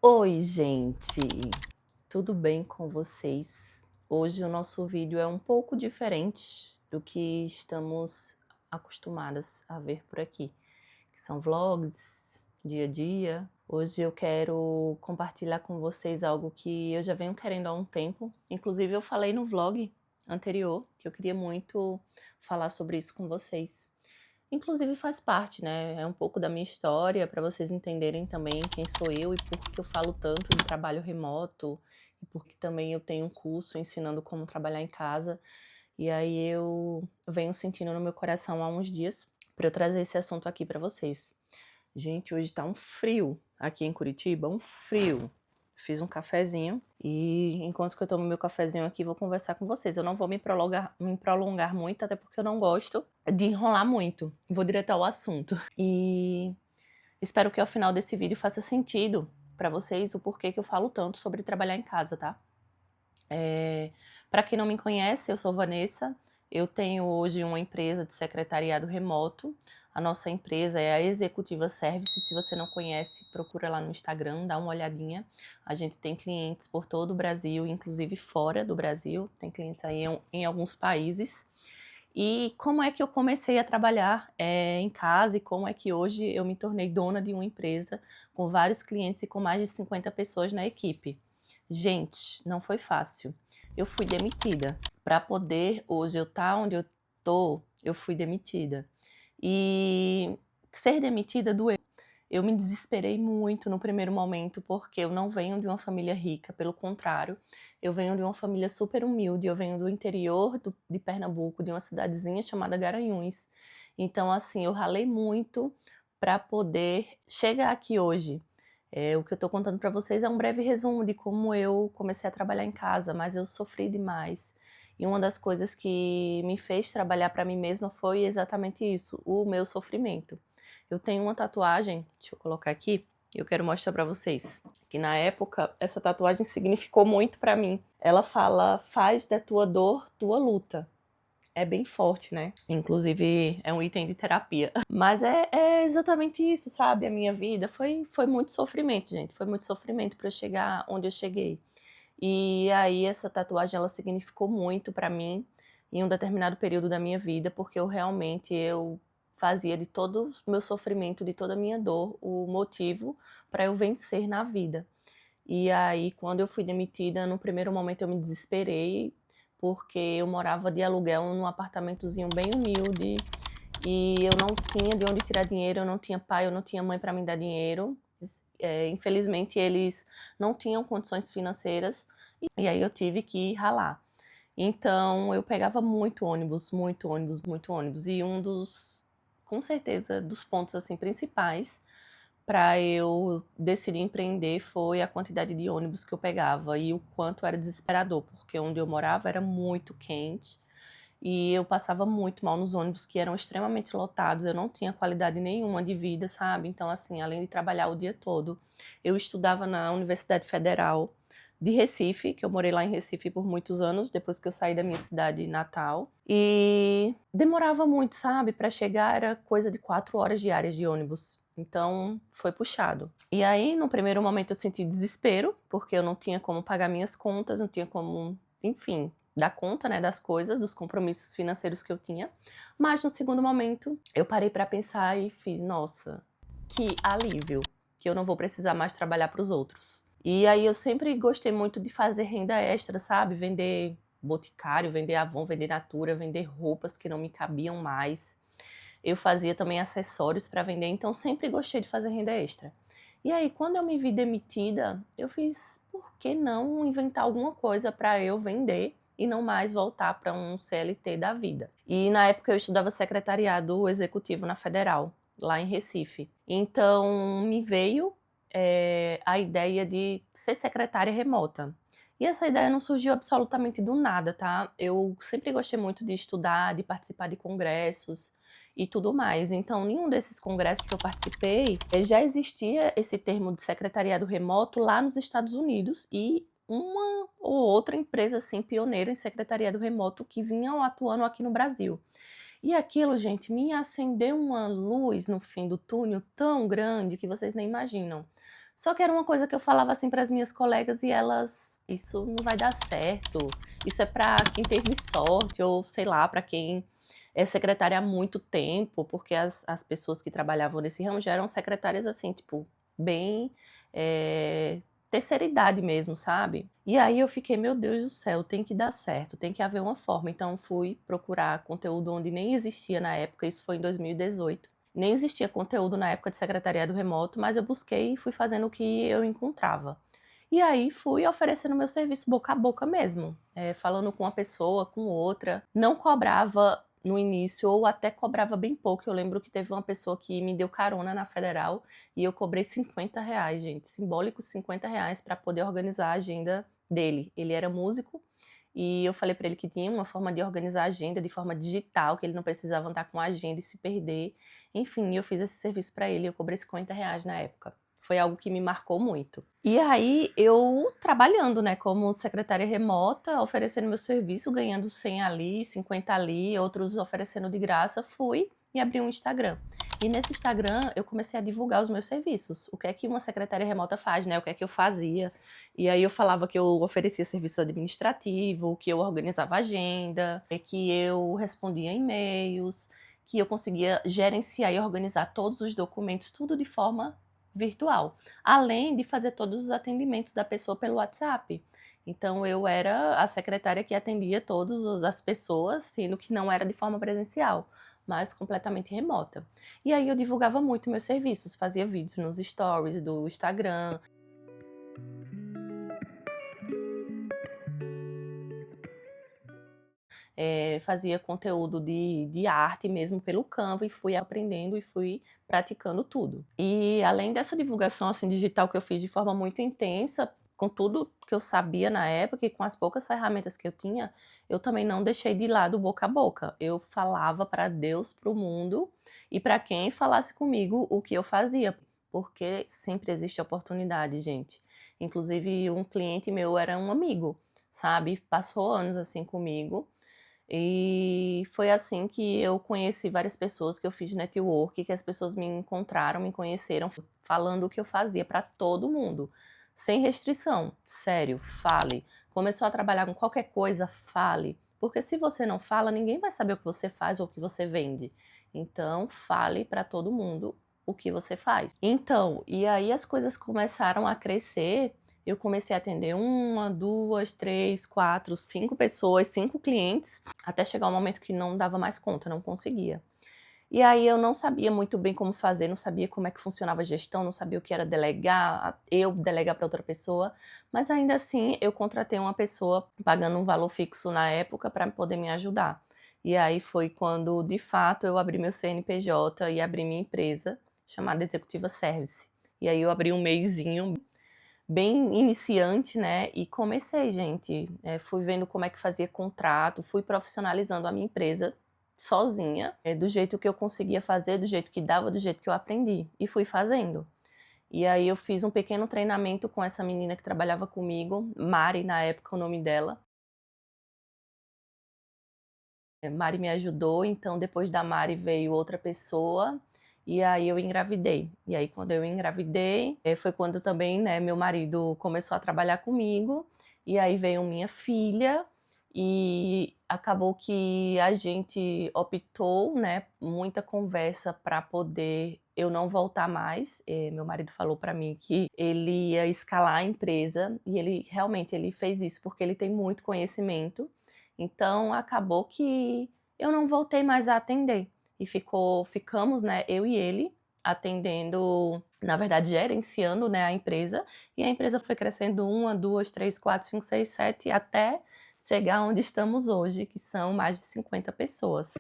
Oi, gente! Tudo bem com vocês? Hoje o nosso vídeo é um pouco diferente do que estamos acostumadas a ver por aqui, que são vlogs, dia a dia. Hoje eu quero compartilhar com vocês algo que eu já venho querendo há um tempo. Inclusive eu falei no vlog anterior que eu queria muito falar sobre isso com vocês. Inclusive faz parte, né, é um pouco da minha história, para vocês entenderem também quem sou eu e por que eu falo tanto de trabalho remoto, e porque também eu tenho um curso ensinando como trabalhar em casa, e aí eu venho sentindo no meu coração há uns dias, para eu trazer esse assunto aqui para vocês. Gente, hoje tá um frio aqui em Curitiba, um frio. Fiz um cafezinho e enquanto que eu tomo meu cafezinho aqui, vou conversar com vocês. Eu não vou me prolongar muito, até porque eu não gosto de enrolar muito. Vou direto ao assunto. E espero que ao final desse vídeo faça sentido para vocês o porquê que eu falo tanto sobre trabalhar em casa, tá? Para quem não me conhece, eu sou Vanessa. Eu tenho hoje uma empresa de secretariado remoto. A nossa empresa é a Executiva Service. Se você não conhece, procura lá no Instagram, dá uma olhadinha. A gente tem clientes por todo o Brasil, inclusive fora do Brasil. Tem clientes aí em alguns países. E como é que eu comecei a trabalhar em casa e como é que hoje eu me tornei dona de uma empresa com vários clientes e com mais de 50 pessoas na equipe? Gente, não foi fácil. Eu fui demitida. Para poder hoje eu estar onde eu tô, eu fui demitida. E ser demitida doeu. Eu me desesperei muito no primeiro momento, porque eu não venho de uma família rica, pelo contrário, eu venho de uma família super humilde, eu venho do interior de Pernambuco, de uma cidadezinha chamada Garanhuns. Então, assim, eu ralei muito para poder chegar aqui hoje. O que eu estou contando para vocês é um breve resumo de como eu comecei a trabalhar em casa, mas eu sofri demais. E uma das coisas que me fez trabalhar para mim mesma foi exatamente isso, o meu sofrimento. Eu tenho uma tatuagem, deixa eu colocar aqui, eu quero mostrar para vocês. Que na época, essa tatuagem significou muito para mim. Ela fala, faz da tua dor tua luta. É bem forte, né? Inclusive, é um item de terapia. Mas é exatamente isso, sabe? A minha vida foi muito sofrimento, gente. Foi muito sofrimento para eu chegar onde eu cheguei. E aí, essa tatuagem, ela significou muito para mim em um determinado período da minha vida, porque eu fazia de todo o meu sofrimento, de toda a minha dor, o motivo para eu vencer na vida. E aí, quando eu fui demitida, no primeiro momento eu me desesperei, porque eu morava de aluguel num apartamentozinho bem humilde e eu não tinha de onde tirar dinheiro, eu não tinha pai, eu não tinha mãe para me dar dinheiro. Infelizmente, eles não tinham condições financeiras e aí eu tive que ralar. Então, eu pegava muito ônibus, muito ônibus, muito ônibus. E um dos, com certeza, dos pontos assim principais para eu decidir empreender foi a quantidade de ônibus que eu pegava e o quanto era desesperador, porque onde eu morava era muito quente e eu passava muito mal nos ônibus que eram extremamente lotados, eu não tinha qualidade nenhuma de vida, sabe? Então, assim, além de trabalhar o dia todo, eu estudava na Universidade Federal de Recife, que eu morei lá em Recife por muitos anos, depois que eu saí da minha cidade natal. E demorava muito, sabe? Para chegar era coisa de 4 horas diárias de ônibus. Então, foi puxado. E aí, no primeiro momento, eu senti desespero, porque eu não tinha como pagar minhas contas, não tinha como, enfim, dar conta, né, das coisas, dos compromissos financeiros que eu tinha. Mas no segundo momento, eu parei para pensar e fiz, nossa, que alívio, que eu não vou precisar mais trabalhar para os outros. E aí eu sempre gostei muito de fazer renda extra, sabe? Vender boticário, vender Avon, vender Natura, vender roupas que não me cabiam mais. Eu fazia também acessórios para vender, então sempre gostei de fazer renda extra. E aí, quando eu me vi demitida, eu fiz, por que não inventar alguma coisa para eu vender e não mais voltar para um CLT da vida? E na época eu estudava secretariado executivo na Federal, lá em Recife. Então me veio a ideia de ser secretária remota. E essa ideia não surgiu absolutamente do nada, tá? Eu sempre gostei muito de estudar, de participar de congressos e tudo mais. Então, nenhum desses congressos que eu participei, já existia esse termo de secretariado remoto lá nos Estados Unidos e uma ou outra empresa assim pioneira em secretariado remoto que vinham atuando aqui no Brasil. E aquilo, gente, me acendeu uma luz no fim do túnel tão grande que vocês nem imaginam. Só que era uma coisa que eu falava assim para as minhas colegas e elas, isso não vai dar certo, isso é para quem teve sorte, ou sei lá, para quem é secretária há muito tempo, porque as pessoas que trabalhavam nesse ramo já eram secretárias assim, tipo, bem terceira idade mesmo, sabe? E aí eu fiquei, meu Deus do céu, tem que dar certo, tem que haver uma forma. Então fui procurar conteúdo onde nem existia na época, isso foi em 2018. Nem existia conteúdo na época de secretariado remoto, mas eu busquei e fui fazendo o que eu encontrava. E aí fui oferecendo meu serviço boca a boca mesmo, falando com uma pessoa, com outra. Não cobrava no início, ou até cobrava bem pouco. Eu lembro que teve uma pessoa que me deu carona na Federal e eu cobrei R$ 50, gente, simbólicos R$ 50 para poder organizar a agenda dele. Ele era músico e eu falei para ele que tinha uma forma de organizar a agenda de forma digital, que ele não precisava andar com a agenda e se perder. Enfim, eu fiz esse serviço para ele, eu cobrei R$ 50 na época. Foi algo que me marcou muito. E aí, eu trabalhando, né, como secretária remota, oferecendo meu serviço, ganhando 100 ali, 50 ali, outros oferecendo de graça, fui e abri um Instagram. E nesse Instagram, eu comecei a divulgar os meus serviços. O que é que uma secretária remota faz, né? O que é que eu fazia. E aí eu falava que eu oferecia serviço administrativo, que eu organizava agenda, que eu respondia e-mails, que eu conseguia gerenciar e organizar todos os documentos, tudo de forma virtual, além de fazer todos os atendimentos da pessoa pelo WhatsApp. Então eu era a secretária que atendia todas as pessoas, sendo que não era de forma presencial, mas completamente remota. E aí eu divulgava muito meus serviços, fazia vídeos nos stories do Instagram. Fazia conteúdo de arte mesmo pelo Canva e fui aprendendo e fui praticando tudo. E além dessa divulgação assim, digital que eu fiz de forma muito intensa, com tudo que eu sabia na época e com as poucas ferramentas que eu tinha, eu também não deixei de lado o boca a boca. Eu falava para Deus, para o mundo e para quem falasse comigo o que eu fazia, porque sempre existe oportunidade, gente. Inclusive, um cliente meu era um amigo, sabe? Passou anos assim comigo e foi assim que eu conheci várias pessoas, que eu fiz network, que as pessoas me encontraram, me conheceram, falando o que eu fazia para todo mundo, sem restrição. Sério, fale. Começou a trabalhar com qualquer coisa, fale. Porque se você não fala, ninguém vai saber o que você faz ou o que você vende. Então, fale para todo mundo o que você faz. Então, e aí as coisas começaram a crescer. Eu comecei a atender uma, duas, três, quatro, cinco pessoas, cinco clientes, até chegar um momento que não dava mais conta, não conseguia. E aí eu não sabia muito bem como fazer, não sabia como é que funcionava a gestão, não sabia o que era delegar, eu delegar para outra pessoa, mas ainda assim eu contratei uma pessoa pagando um valor fixo na época para poder me ajudar. E aí foi quando, de fato, eu abri meu CNPJ e abri minha empresa, chamada Executiva Service. E aí eu abri um meizinho bem iniciante, né? E comecei, gente. Fui vendo como é que fazia contrato, fui profissionalizando a minha empresa sozinha, do jeito que eu conseguia fazer, do jeito que dava, do jeito que eu aprendi. E fui fazendo. E aí eu fiz um pequeno treinamento com essa menina que trabalhava comigo, Mari, na época, o nome dela. Mari me ajudou, então depois da Mari veio outra pessoa e aí eu engravidei. E aí quando eu engravidei, foi quando também, né, meu marido começou a trabalhar comigo e aí veio minha filha e acabou que a gente optou, né, muita conversa para poder eu não voltar mais. Meu marido falou para mim que ele ia escalar a empresa e ele realmente ele fez isso porque ele tem muito conhecimento. Então acabou que eu não voltei mais a atender e ficamos, né, eu e ele atendendo, na verdade gerenciando, né, a empresa, e a empresa foi crescendo uma, duas, três, quatro, cinco, seis, sete, até chegar onde estamos hoje, que são mais de 50 pessoas.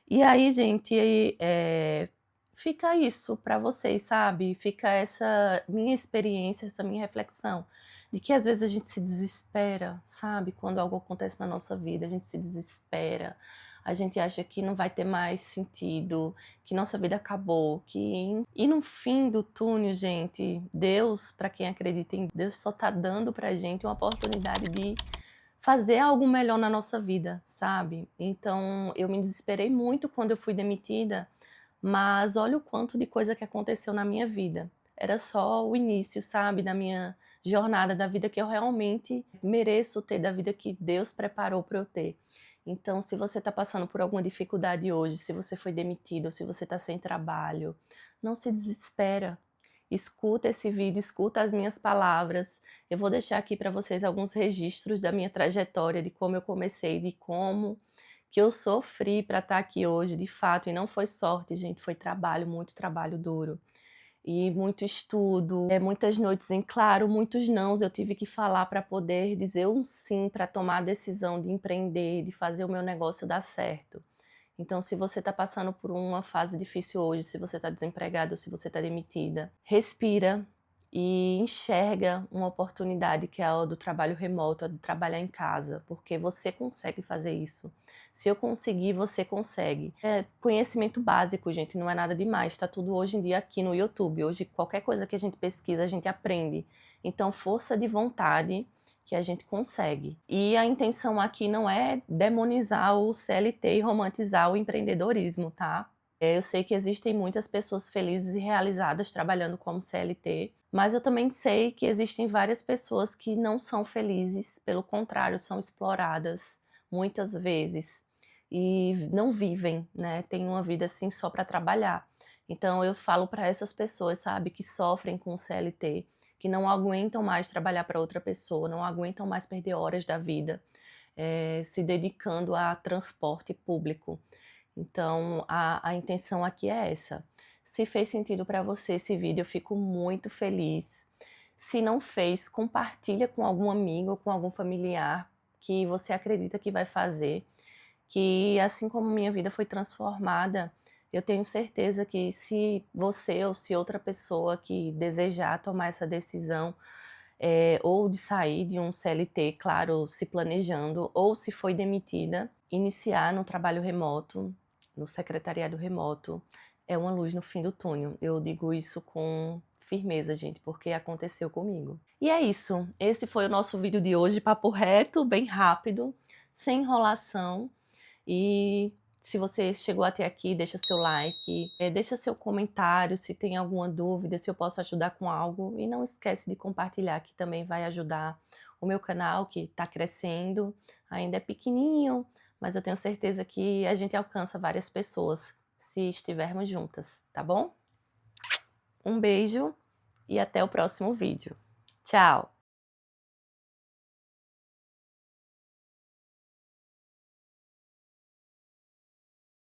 E aí, gente, fica isso para vocês, sabe? Fica essa minha experiência, essa minha reflexão. de que às vezes a gente se desespera, sabe? Quando algo acontece na nossa vida, a gente se desespera, a gente acha que não vai ter mais sentido, que nossa vida acabou, que... E no fim do túnel, gente, Deus, para quem acredita em Deus, só tá dando pra gente uma oportunidade de fazer algo melhor na nossa vida, sabe? Então, eu me desesperei muito quando eu fui demitida, mas olha o quanto de coisa que aconteceu na minha vida. Era só o início, sabe, da minha jornada, da vida que eu realmente mereço ter, da vida que Deus preparou para eu ter. Então, se você está passando por alguma dificuldade hoje, se você foi demitido, se você está sem trabalho, não se desespera. Escuta esse vídeo, escuta as minhas palavras. Eu vou deixar aqui para vocês alguns registros da minha trajetória, de como eu comecei, de como que eu sofri para estar aqui hoje, de fato, e não foi sorte, gente, foi trabalho, muito trabalho duro. E muito estudo, muitas noites em claro, muitos nãos eu tive que falar para poder dizer um sim, para tomar a decisão de empreender, de fazer o meu negócio dar certo. Então, se você está passando por uma fase difícil hoje, se você está desempregado, se você está demitida, respira e enxerga uma oportunidade que é a do trabalho remoto, a de trabalhar em casa, porque você consegue fazer isso. Se eu conseguir, você consegue. É conhecimento básico, gente, não é nada demais. Está tudo hoje em dia aqui no YouTube. Hoje, qualquer coisa que a gente pesquisa, a gente aprende. Então, força de vontade que a gente consegue. E a intenção aqui não é demonizar o CLT e romantizar o empreendedorismo, tá? Eu sei que existem muitas pessoas felizes e realizadas trabalhando como CLT, mas eu também sei que existem várias pessoas que não são felizes, pelo contrário, são exploradas muitas vezes e não vivem, né? Tem uma vida assim só para trabalhar. Então eu falo para essas pessoas, sabe, que sofrem com o CLT, que não aguentam mais trabalhar para outra pessoa, não aguentam mais perder horas da vida se dedicando a transporte público. Então, a intenção aqui é essa. Se fez sentido para você esse vídeo, eu fico muito feliz. Se não fez, compartilha com algum amigo, com algum familiar que você acredita que vai fazer, que assim como minha vida foi transformada, eu tenho certeza que se você ou se outra pessoa que desejar tomar essa decisão, ou de sair de um CLT, claro, se planejando, ou se foi demitida, iniciar no trabalho remoto, no secretariado remoto, é uma luz no fim do túnel. Eu digo isso com firmeza, gente, porque aconteceu comigo. E é isso. Esse foi o nosso vídeo de hoje, papo reto, bem rápido, sem enrolação. E se você chegou até aqui, deixa seu like, deixa seu comentário se tem alguma dúvida, se eu posso ajudar com algo. E não esquece de compartilhar, que também vai ajudar o meu canal, que está crescendo, ainda é pequenininho, mas eu tenho certeza que a gente alcança várias pessoas se estivermos juntas, tá bom? Um beijo e até o próximo vídeo. Tchau!